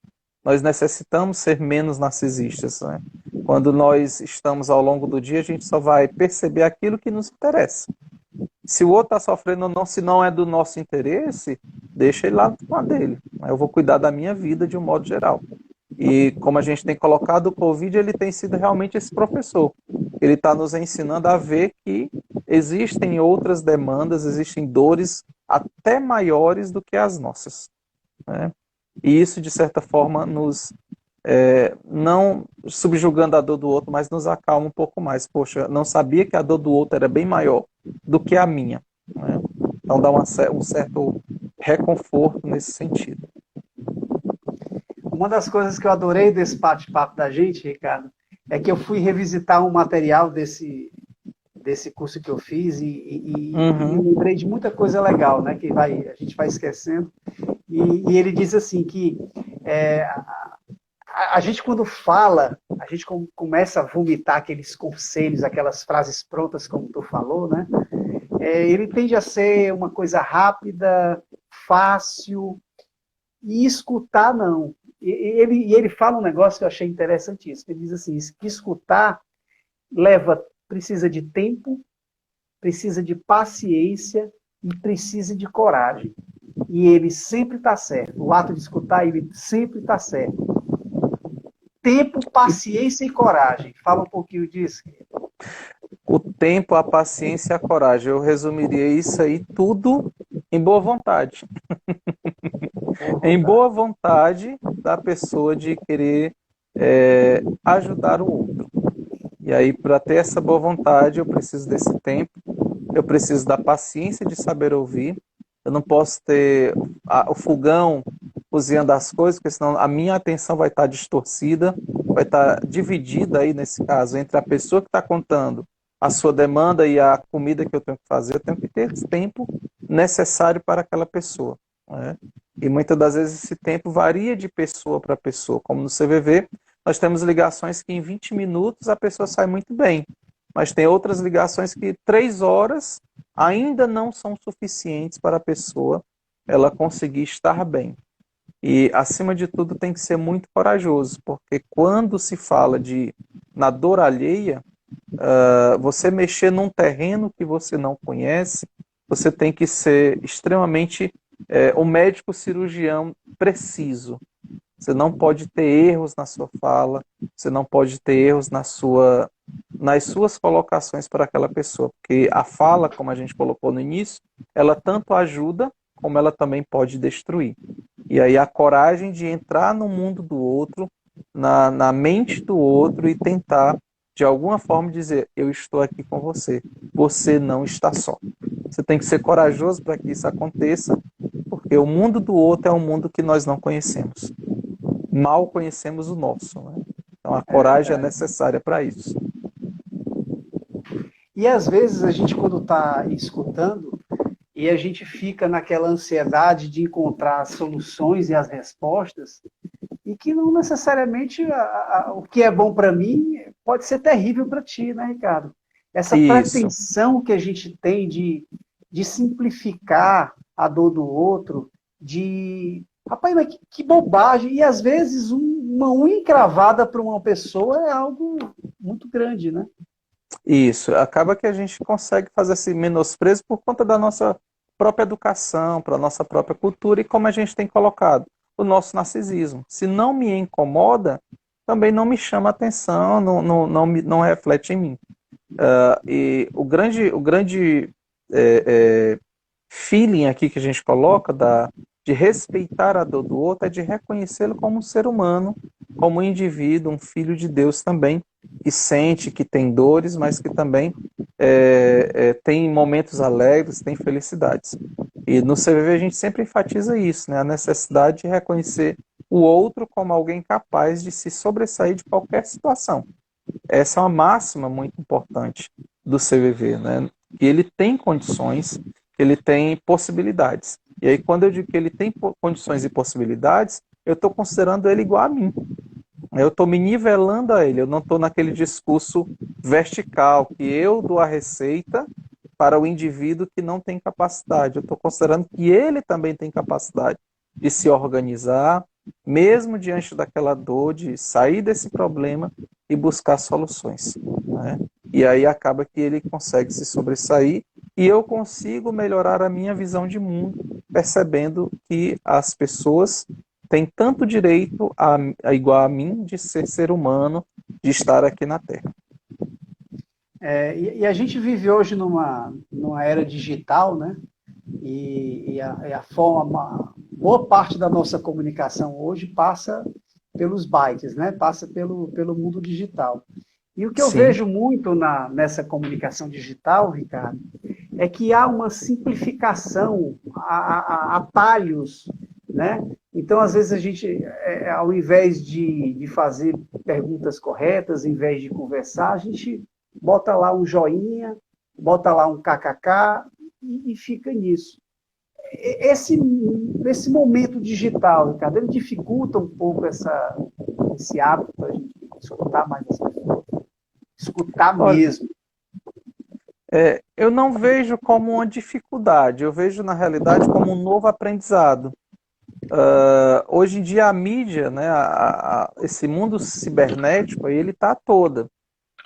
Nós necessitamos ser menos narcisistas, né? Quando nós estamos ao longo do dia, a gente só vai perceber aquilo que nos interessa. Se o outro está sofrendo ou não, se não é do nosso interesse, deixa ele lá com a dele. Eu vou cuidar da minha vida de um modo geral. E como a gente tem colocado, o Covid ele tem sido realmente esse professor. Ele está nos ensinando a ver que existem outras demandas, existem dores até maiores do que as nossas, né? E isso, de certa forma, nos não subjugando a dor do outro, mas nos acalma um pouco mais. Poxa, não sabia que a dor do outro era bem maior do que a minha, né? Então dá um certo reconforto nesse sentido. Uma das coisas que eu adorei desse bate-papo da gente, Ricardo, é que eu fui revisitar um material desse curso que eu fiz e lembrei de muita coisa legal, né, que a gente vai esquecendo. E ele diz assim que a gente quando fala, a gente começa a vomitar aqueles conselhos, aquelas frases prontas, como tu falou, né? Ele tende a ser uma coisa rápida, fácil, e escutar não. E ele fala um negócio que eu achei interessantíssimo. Ele diz assim, que escutar precisa de tempo, precisa de paciência e precisa de coragem. E ele sempre está certo. O ato de escutar, ele sempre está certo. Tempo, paciência e coragem. Fala um pouquinho disso. O tempo, a paciência e a coragem. Eu resumiria isso aí tudo em boa vontade. Em boa vontade da pessoa de querer ajudar o outro. E aí, para ter essa boa vontade, eu preciso desse tempo, eu preciso da paciência de saber ouvir. Eu não posso ter o fogão, cozinhando as coisas, porque senão a minha atenção vai estar distorcida, vai estar dividida aí, nesse caso, entre a pessoa que está contando a sua demanda e a comida que eu tenho que fazer. Eu tenho que ter esse tempo necessário para aquela pessoa, né? E muitas das vezes esse tempo varia de pessoa para pessoa. Como no CVV, nós temos ligações que em 20 minutos a pessoa sai muito bem, mas tem outras ligações que 3 horas ainda não são suficientes para a pessoa ela conseguir estar bem. E, acima de tudo, tem que ser muito corajoso, porque quando se fala na dor alheia, você mexer num terreno que você não conhece, você tem que ser extremamente um médico cirurgião preciso. Você não pode ter erros na sua fala, você não pode ter erros nas suas colocações para aquela pessoa, porque a fala, como a gente colocou no início, ela tanto ajuda, como ela também pode destruir. E aí a coragem de entrar no mundo do outro, na mente do outro e tentar, de alguma forma, dizer: eu estou aqui com você, você não está só. Você tem que ser corajoso para que isso aconteça, porque o mundo do outro é um mundo que nós não conhecemos. Mal conhecemos o nosso, né? Então a coragem é necessária para isso. E às vezes a gente, quando está escutando, e a gente fica naquela ansiedade de encontrar as soluções e as respostas, e que não necessariamente o que é bom para mim pode ser terrível para ti, né, Ricardo? Essa Isso, pretensão que a gente tem de simplificar a dor do outro, Rapaz, mas que bobagem! E às vezes uma unha encravada para uma pessoa é algo muito grande, né? isso. Acaba que a gente consegue fazer esse menosprezo por conta da nossa própria educação, para a nossa própria cultura e como a gente tem colocado o nosso narcisismo. Se não me incomoda, também não me chama atenção, não reflete em mim. E o grande feeling aqui que a gente coloca de respeitar a dor do outro é de reconhecê-lo como um ser humano, como um indivíduo, um filho de Deus também, que sente, que tem dores, mas que também tem momentos alegres, tem felicidades. E no CVV a gente sempre enfatiza isso, né? A necessidade de reconhecer o outro como alguém capaz de se sobressair de qualquer situação. Essa é uma máxima muito importante do CVV, né? Que ele tem condições, que ele tem possibilidades. E aí, quando eu digo que ele tem condições e possibilidades, eu estou considerando ele igual a mim. Eu estou me nivelando a ele, eu não estou naquele discurso vertical, que eu dou a receita para o indivíduo que não tem capacidade. Eu estou considerando que ele também tem capacidade de se organizar, mesmo diante daquela dor, de sair desse problema e buscar soluções, né? E aí acaba que ele consegue se sobressair e eu consigo melhorar a minha visão de mundo, percebendo que as pessoas têm tanto direito igual a mim de ser humano, de estar aqui na Terra. E a gente vive hoje numa era digital, né? E a forma, boa parte da nossa comunicação hoje passa pelos bytes, né? Passa pelo mundo digital. E o que eu Sim, vejo muito nessa comunicação digital, Ricardo, é que há uma simplificação, atalhos, né? Então, às vezes, a gente, ao invés de fazer perguntas corretas, ao invés de conversar, a gente bota lá um joinha, bota lá um kkk e fica nisso. Esse momento digital, Ricardo, ele dificulta um pouco esse hábito para a gente escutar mais as pessoas, escutar olha, mesmo. eu não vejo como uma dificuldade, eu vejo na realidade como um novo aprendizado. Hoje em dia a mídia, né, esse mundo cibernético, ele está toda.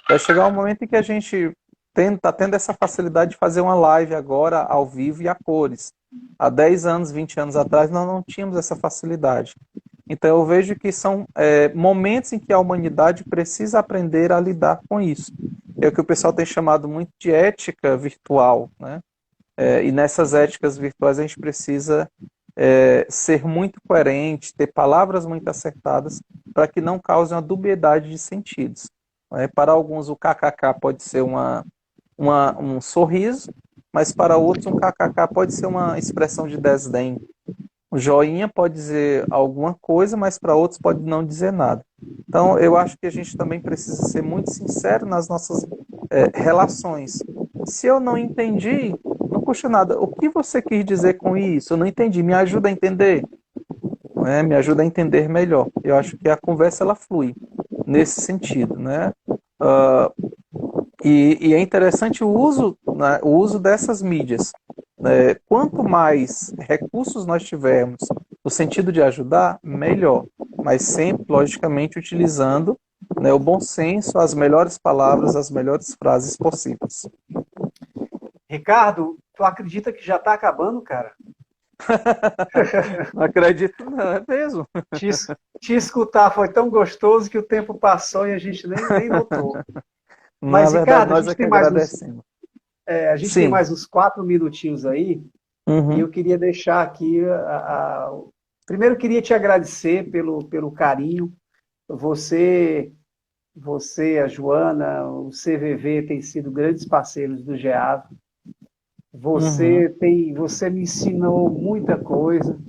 Vai chegar um momento em que a gente está tendo essa facilidade de fazer uma live agora ao vivo e a cores. Há 10 anos, 20 anos atrás, nós não tínhamos essa facilidade. Então eu vejo que são momentos em que a humanidade precisa aprender a lidar com isso. É o que o pessoal tem chamado muito de ética virtual, né? E nessas éticas virtuais a gente precisa ser muito coerente, ter palavras muito acertadas para que não cause uma dubiedade de sentidos. Para alguns o kkk pode ser um sorriso, mas para outros um kkk pode ser uma expressão de desdém. O joinha pode dizer alguma coisa, mas para outros pode não dizer nada. Então, eu acho que a gente também precisa ser muito sincero nas nossas relações. Se eu não entendi, não custa nada. O que você quis dizer com isso? Eu não entendi. Me ajuda a entender. Né? Me ajuda a entender melhor. Eu acho que a conversa ela flui nesse sentido, né? Uh, e é interessante o uso, né, o uso dessas mídias. Né? Quanto mais recursos nós tivermos no sentido de ajudar, melhor. Mas sempre, logicamente, utilizando, né, o bom senso, as melhores palavras, as melhores frases possíveis. Ricardo, tu acredita que já está acabando, cara? Não acredito, não, é mesmo. Te escutar foi tão gostoso que o tempo passou e a gente nem notou. Na Mas, verdade, Ricardo, nós é que agradecemos. a gente tem Sim. mais uns 4 minutinhos aí, e eu queria deixar aqui. Primeiro, eu queria te agradecer pelo carinho. Você, a Joana, o CVV têm sido grandes parceiros do GEAV. Você me ensinou muita coisa,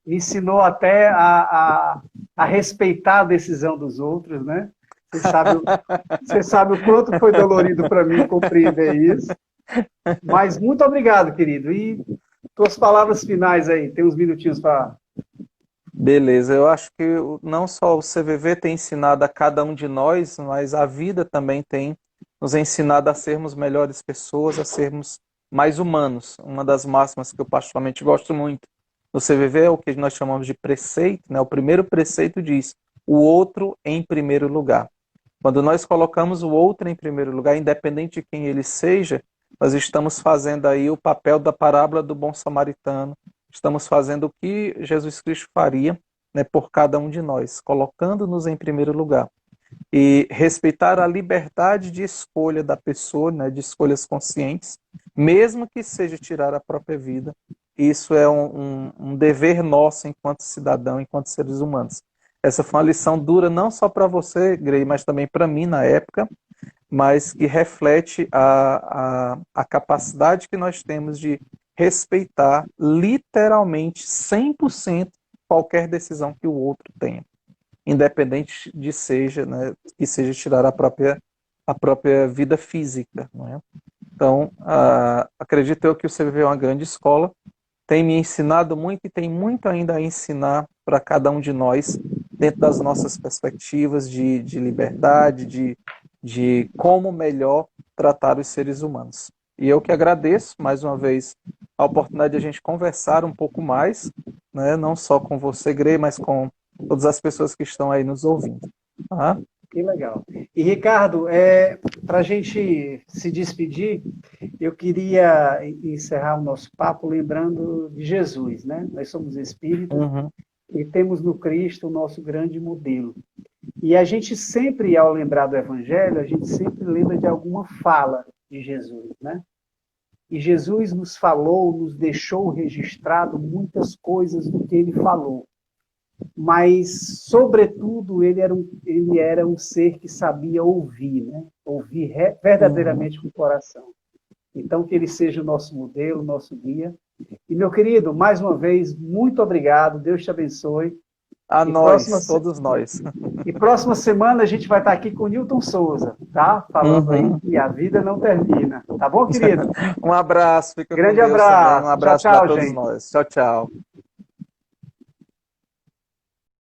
me ensinou até a respeitar a decisão dos outros, né? Você sabe o quanto foi dolorido para mim compreender isso. Mas muito obrigado, querido. E tuas palavras finais aí, tem uns minutinhos para... Beleza, eu acho que não só o CVV tem ensinado a cada um de nós, mas a vida também tem nos ensinado a sermos melhores pessoas, a sermos mais humanos. Uma das máximas que eu particularmente gosto muito no CVV é o que nós chamamos de preceito, né? O primeiro preceito diz: o outro em primeiro lugar. Quando nós colocamos o outro em primeiro lugar, independente de quem ele seja, nós estamos fazendo aí o papel da parábola do bom samaritano, estamos fazendo o que Jesus Cristo faria, né, por cada um de nós, colocando-nos em primeiro lugar. E respeitar a liberdade de escolha da pessoa, né, de escolhas conscientes, mesmo que seja tirar a própria vida. Isso é um dever nosso enquanto cidadão, enquanto seres humanos. Essa foi uma lição dura não só para você, Grey, mas também para mim na época, mas que reflete a capacidade que nós temos de respeitar literalmente 100% qualquer decisão que o outro tenha, independente de seja, né, que seja tirar a própria vida física. Não é? Então, acredito eu que o CVV é uma grande escola, tem me ensinado muito e tem muito ainda a ensinar para cada um de nós, dentro das nossas perspectivas de liberdade, de como melhor tratar os seres humanos. E eu que agradeço, mais uma vez, a oportunidade de a gente conversar um pouco mais, né, não só com você, Grey, mas com todas as pessoas que estão aí nos ouvindo. Tá? Que legal. E, Ricardo, para a gente se despedir, eu queria encerrar o nosso papo lembrando de Jesus, né? Nós somos espíritos e temos no Cristo o nosso grande modelo. E a gente sempre, ao lembrar do Evangelho, a gente sempre lembra de alguma fala de Jesus, né? E Jesus nos falou, nos deixou registrado muitas coisas do que ele falou. Mas, sobretudo, ele era um ser que sabia ouvir, né? Ouvir verdadeiramente com o coração. Então, que ele seja o nosso modelo, o nosso guia. E, meu querido, mais uma vez, muito obrigado. Deus te abençoe. A nós, todos nós. E próxima semana a gente vai estar aqui com o Newton Souza, tá? Falando aí que a vida não termina. Tá bom, querido? Um abraço. Fica Grande com Deus abraço. também. Um abraço Tchau, para todos gente. nós. Tchau, tchau.